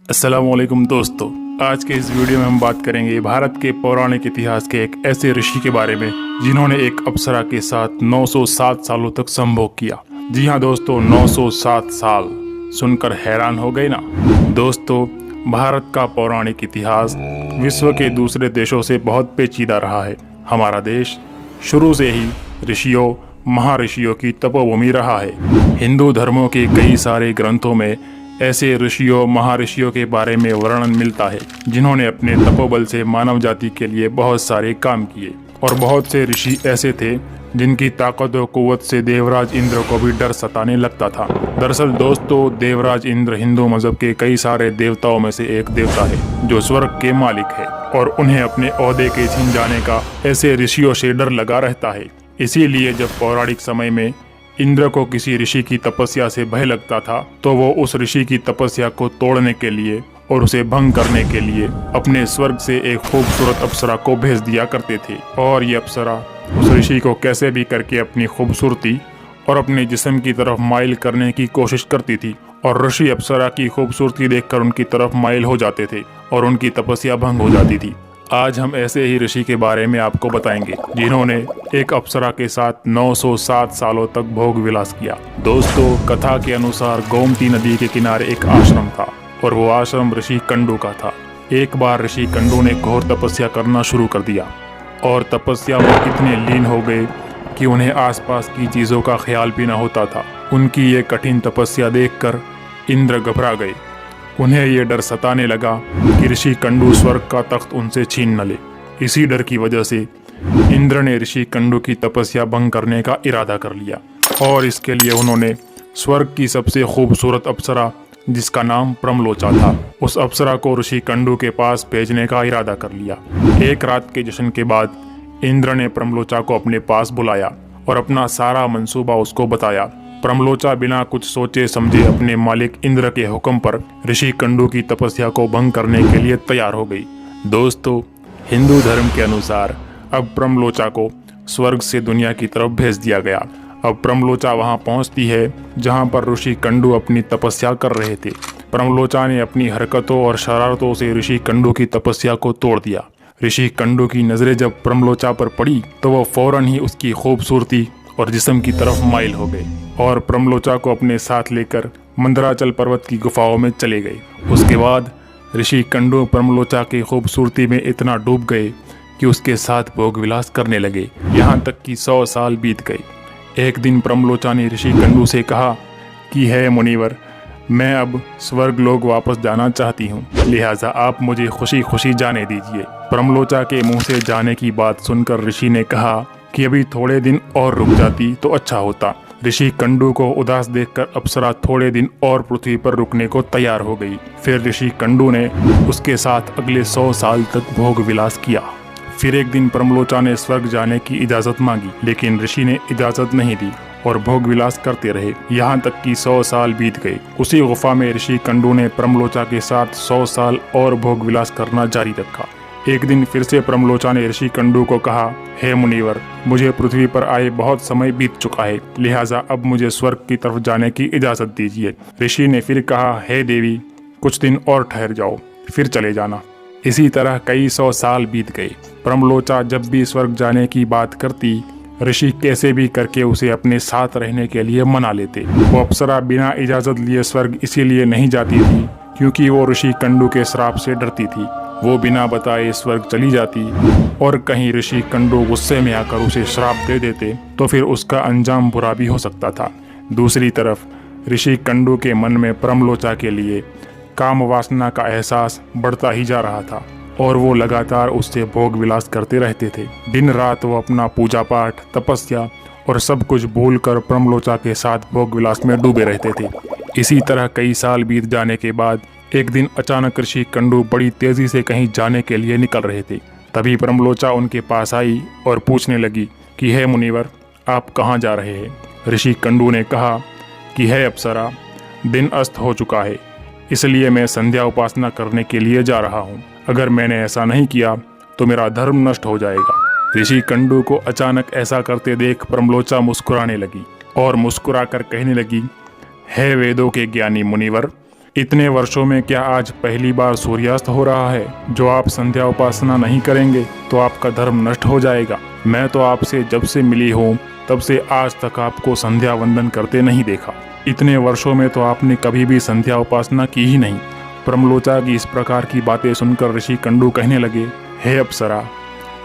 अस्सलामुअलैकुम दोस्तों, आज के इस वीडियो में हम बात करेंगे भारत के पौराणिक इतिहास के एक ऐसे ऋषि के बारे में जिन्होंने एक अप्सरा के साथ 907 सालों तक संभोग किया। जी हाँ दोस्तों, 907 साल सुनकर हैरान हो गए ना। दोस्तों, भारत का पौराणिक इतिहास विश्व के दूसरे देशों से बहुत पेचीदा रहा है। हमारा देश शुरू से ही ऋषियों महर्षियों की तपोभूमि रहा है। हिंदू धर्मों के कई सारे ग्रंथों में ऐसे ऋषियों महर्षियों के बारे में वर्णन मिलता है जिन्होंने अपने तपोबल से मानव जाति के लिए बहुत सारे काम किए। और बहुत से ऋषि ऐसे थे जिनकी ताकत और कुव्वत से देवराज इंद्र को भी डर सताने लगता था। दरअसल दोस्तों, देवराज इंद्र हिंदू मजहब के कई सारे देवताओं में से एक देवता है जो स्वर्ग के मालिक है और उन्हें अपने ओहदे के छीन जाने का ऐसे ऋषियों से डर लगा रहता है। इसीलिए जब पौराणिक समय में इंद्र को किसी ऋषि की तपस्या से भय लगता था तो वो उस ऋषि की तपस्या को तोड़ने के लिए और उसे भंग करने के लिए अपने स्वर्ग से एक खूबसूरत अप्सरा को भेज दिया करते थे। और ये अप्सरा उस ऋषि को कैसे भी करके अपनी खूबसूरती और अपने जिस्म की तरफ माइल करने की कोशिश करती थी और ऋषि अप्सरा की खूबसूरती देखकर उनकी तरफ माइल हो जाते थे और उनकी तपस्या भंग हो जाती थी। आज हम ऐसे ही ऋषि के बारे में आपको बताएंगे जिन्होंने एक अप्सरा के साथ 907 सालों तक भोग विलास किया। दोस्तों, कथा के अनुसार गोमती नदी के किनारे एक आश्रम था और वो आश्रम ऋषि कंडू का था। एक बार ऋषि कंडू ने घोर तपस्या करना शुरू कर दिया और तपस्या में इतने लीन हो गए कि उन्हें आसपास की चीजों का ख्याल भी न होता था। उनकी ये कठिन तपस्या देखकर इंद्र घबरा गए। उन्हें ये डर सताने लगा कि ऋषि कंडू स्वर्ग का तख्त उनसे छीन न ले। इसी डर की वजह से इंद्र ने ऋषि कंडू की तपस्या भंग करने का इरादा कर लिया और इसके लिए उन्होंने स्वर्ग की सबसे खूबसूरत अप्सरा, जिसका नाम प्रमलोचा था, उस अप्सरा को ऋषि कंडू के पास भेजने का इरादा कर लिया। एक रात के जश्न के बाद इंद्र ने प्रमलोचा को अपने पास बुलाया और अपना सारा मंसूबा उसको बताया। प्रमलोचा बिना कुछ सोचे समझे अपने मालिक इंद्र के हुक्म पर ऋषि कंडू की तपस्या को भंग करने के लिए तैयार हो गई। दोस्तों, हिंदू धर्म के अनुसार अब प्रमलोचा को स्वर्ग से दुनिया की तरफ भेज दिया गया। अब प्रमलोचा वहां पहुंचती है जहां पर ऋषि कंडू अपनी तपस्या कर रहे थे। प्रमलोचा ने अपनी हरकतों और शरारतों से ऋषि कंडू की तपस्या को तोड़ दिया। ऋषि कंडू की नजरें जब प्रमलोचा पर पड़ी तो वह फौरन ही उसकी खूबसूरती और जिस्म की तरफ माइल हो गए और प्रमलोचा को अपने साथ लेकर मंदराचल पर्वत की गुफाओं में चले गए। उसके बाद ऋषि कंडू प्रमलोचा की खूबसूरती में इतना डूब गए कि उसके साथ भोग विलास करने लगे। यहाँ तक कि 100 साल बीत गए। एक दिन प्रमलोचा ने ऋषि कंडू से कहा कि हे मुनिवर, मैं अब स्वर्ग लोक वापस जाना चाहती हूँ, लिहाजा आप मुझे खुशी खुशी जाने दीजिए। प्रमलोचा के मुंह से जाने की बात सुनकर ऋषि ने कहा कि अभी थोड़े दिन और रुक जाती तो अच्छा होता। ऋषि कंडू को उदास देखकर अप्सरा थोड़े दिन और पृथ्वी पर रुकने को तैयार हो गई। फिर ऋषि कंडू ने उसके साथ अगले 100 साल तक भोग विलास किया। फिर एक दिन प्रमलोचा ने स्वर्ग जाने की इजाजत मांगी, लेकिन ऋषि ने इजाजत नहीं दी और भोग विलास करते रहे। यहाँ तक कि 100 साल बीत गए। उसी गुफा में ऋषि कंडू ने प्रमलोचा के साथ 100 साल और भोग विलास करना जारी रखा। एक दिन फिर से प्रमलोचा ने ऋषि कंडू को कहा, हे मुनिवर, मुझे पृथ्वी पर आए बहुत समय बीत चुका है, लिहाजा अब मुझे स्वर्ग की तरफ जाने की इजाजत दीजिए। ऋषि ने फिर कहा, हे देवी, कुछ दिन और ठहर जाओ, फिर चले जाना। इसी तरह कई 100 साल बीत गए। प्रमलोचा जब भी स्वर्ग जाने की बात करती, ऋषि कैसे भी करके उसे अपने साथ रहने के लिए मना लेते। वो अप्सरा बिना इजाजत लिए स्वर्ग इसीलिए नहीं जाती थी क्योंकि वो ऋषि कंडू के श्राप से डरती थी। वो बिना बताए स्वर्ग चली जाती और कहीं ऋषि कंडू गुस्से में आकर उसे श्राप दे देते तो फिर उसका अंजाम बुरा भी हो सकता था। दूसरी तरफ ऋषि कंडू के मन में प्रमलोचा के लिए काम वासना का एहसास बढ़ता ही जा रहा था और वो लगातार उससे भोग विलास करते रहते थे। दिन रात वो अपना पूजा पाठ, तपस्या और सब कुछ भूलकर प्रमलोचा के साथ भोग विलास में डूबे रहते थे। इसी तरह कई साल बीत जाने के बाद एक दिन अचानक ऋषि कंडू बड़ी तेजी से कहीं जाने के लिए निकल रहे थे। तभी प्रमलोचा उनके पास आई और पूछने लगी कि हे मुनिवर, आप कहाँ जा रहे हैं? ऋषि कंडू ने कहा कि हे अप्सरा, दिन अस्त हो चुका है, इसलिए मैं संध्या उपासना करने के लिए जा रहा हूँ। अगर मैंने ऐसा नहीं किया तो मेरा धर्म नष्ट हो जाएगा। ऋषि कंडू को अचानक ऐसा करते देख प्रमलोचा मुस्कुराने लगी और मुस्कुराकर कहने लगी, हे वेदों के ज्ञानी मुनिवर, इतने वर्षों में क्या आज पहली बार सूर्यास्त हो रहा है? जो आप संध्या उपासना नहीं करेंगे तो आपका धर्म नष्ट हो जाएगा। मैं तो आपसे जब से मिली हूँ तब से आज तक आपको संध्या वंदन करते नहीं देखा। इतने वर्षों में तो आपने कभी भी संध्या उपासना की ही नहीं। प्रमलोचा की इस प्रकार की बातें सुनकर ऋषि कंडू कहने लगे, हे अप्सरा,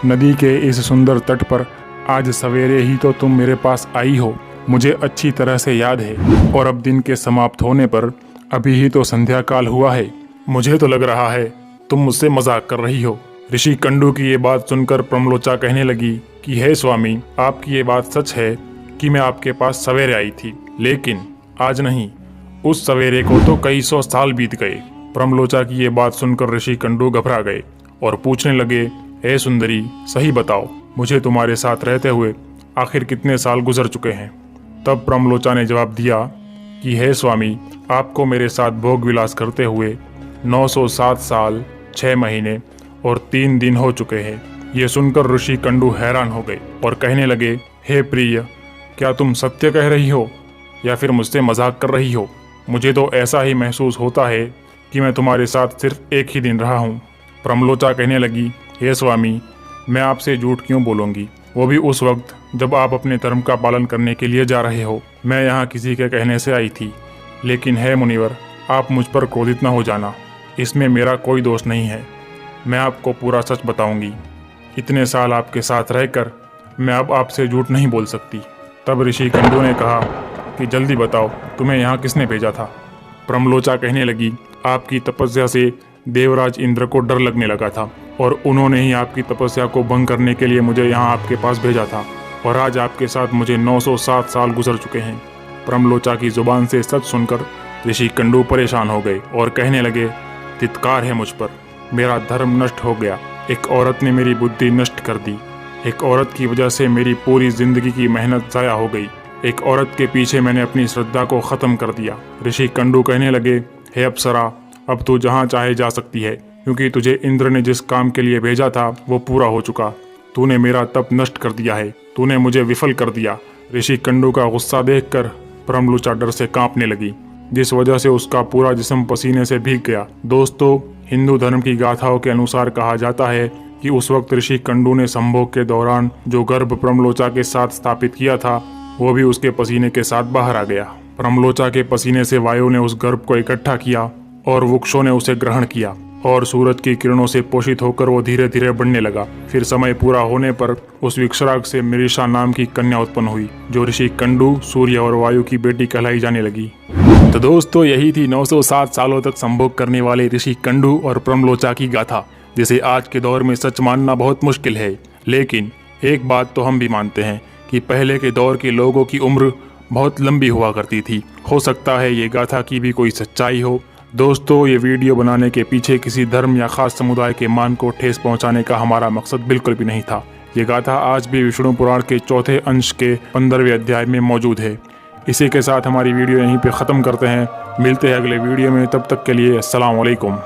नदी के इस सुंदर तट पर आज सवेरे ही तो तुम मेरे पास आई हो, मुझे अच्छी तरह से याद है। और अब दिन के समाप्त होने पर अभी ही तो संध्या काल हुआ है। मुझे तो लग रहा है तुम मुझसे मजाक कर रही हो। ऋषि कंडू की ये बात सुनकर प्रमलोचा कहने लगी कि हे स्वामी, आपकी ये बात सच है कि मैं आपके पास सवेरे आई थी, लेकिन आज नहीं। उस सवेरे को तो कई सौ साल बीत गए। प्रमलोचा की ये बात सुनकर ऋषि कंडू घबरा गए और पूछने लगे, हे सुंदरी, सही बताओ, मुझे तुम्हारे साथ रहते हुए आखिर कितने साल गुजर चुके हैं? तब प्रमलोचा ने जवाब दिया कि हे स्वामी, आपको मेरे साथ भोग विलास करते हुए 907 साल 6 महीने और 3 दिन हो चुके हैं। ये सुनकर ऋषि कंडू हैरान हो गए और कहने लगे, हे प्रिय, क्या तुम सत्य कह रही हो या फिर मुझसे मजाक कर रही हो? मुझे तो ऐसा ही महसूस होता है कि मैं तुम्हारे साथ सिर्फ एक ही दिन रहा हूँ। प्रमलोचा कहने लगी, हे स्वामी, मैं आपसे झूठ क्यों बोलूँगी, वो भी उस वक्त जब आप अपने धर्म का पालन करने के लिए जा रहे हो। मैं यहाँ किसी के कहने से आई थी। लेकिन हे मुनिवर, आप मुझ पर क्रोधित न हो जाना, इसमें मेरा कोई दोष नहीं है। मैं आपको पूरा सच बताऊंगी। इतने साल आपके साथ रहकर मैं अब आपसे झूठ नहीं बोल सकती। तब ऋषि कंडू ने कहा कि जल्दी बताओ, तुम्हें यहाँ किसने भेजा था? प्रमलोचा कहने लगी, आपकी तपस्या से देवराज इंद्र को डर लगने लगा था और उन्होंने ही आपकी तपस्या को भंग करने के लिए मुझे यहाँ आपके पास भेजा था। और आज आपके साथ मुझे 907 साल गुजर चुके हैं। प्रमलोचा की जुबान से सच सुनकर ऋषि कंडू परेशान हो गए और कहने लगे, धिक्कार है मुझ पर, मेरा धर्म नष्ट हो गया। एक औरत ने मेरी बुद्धि नष्ट कर दी। एक औरत की वजह से मेरी पूरी जिंदगी की मेहनत ज़ाया हो गई। एक औरत के पीछे मैंने अपनी श्रद्धा को ख़त्म कर दिया। ऋषि कंडू कहने लगे, हे अप्सरा, अब तू जहाँ चाहे जा सकती है, क्योंकि तुझे इंद्र ने जिस काम के लिए भेजा था वो पूरा हो चुका। तूने मेरा तप नष्ट कर दिया है, तूने मुझे विफल कर दिया। ऋषि कंडू का गुस्सा देखकर प्रमलोचा डर से कांपने लगी, जिस वजह से उसका पूरा जिस्म पसीने से भीग गया। दोस्तों, हिंदू धर्म की गाथाओं के अनुसार कहा जाता है कि उस वक्त ऋषि कंडू ने संभोग के दौरान जो गर्भ प्रमलोचा के साथ स्थापित किया था वो भी उसके पसीने के साथ बाहर आ गया। प्रमलोचा के पसीने से वायु ने उस गर्भ को इकट्ठा किया और वृक्षों ने उसे ग्रहण किया और सूरज की किरणों से पोषित होकर वो धीरे धीरे बढ़ने लगा। फिर समय पूरा होने पर उस विक्षराग से मृषा नाम की कन्या उत्पन्न हुई, जो ऋषि कंडू, सूर्य और वायु की बेटी कहलाई जाने लगी। तो दोस्तों, यही थी 907 सालों तक संभोग करने वाले ऋषि कंडू और प्रमलोचा की गाथा, जिसे आज के दौर में सच मानना बहुत मुश्किल है। लेकिन एक बात तो हम भी मानते हैं कि पहले के दौर के लोगों की उम्र बहुत लंबी हुआ करती थी। हो सकता है ये गाथा की भी कोई सच्चाई हो। दोस्तों, ये वीडियो बनाने के पीछे किसी धर्म या खास समुदाय के मान को ठेस पहुंचाने का हमारा मकसद बिल्कुल भी नहीं था। ये गाथा आज भी विष्णु पुराण के 4थे अंश के 15वें अध्याय में मौजूद है। इसी के साथ हमारी वीडियो यहीं पे ख़त्म करते हैं। मिलते हैं अगले वीडियो में, तब तक के लिए अस्सलाम वालेकुम।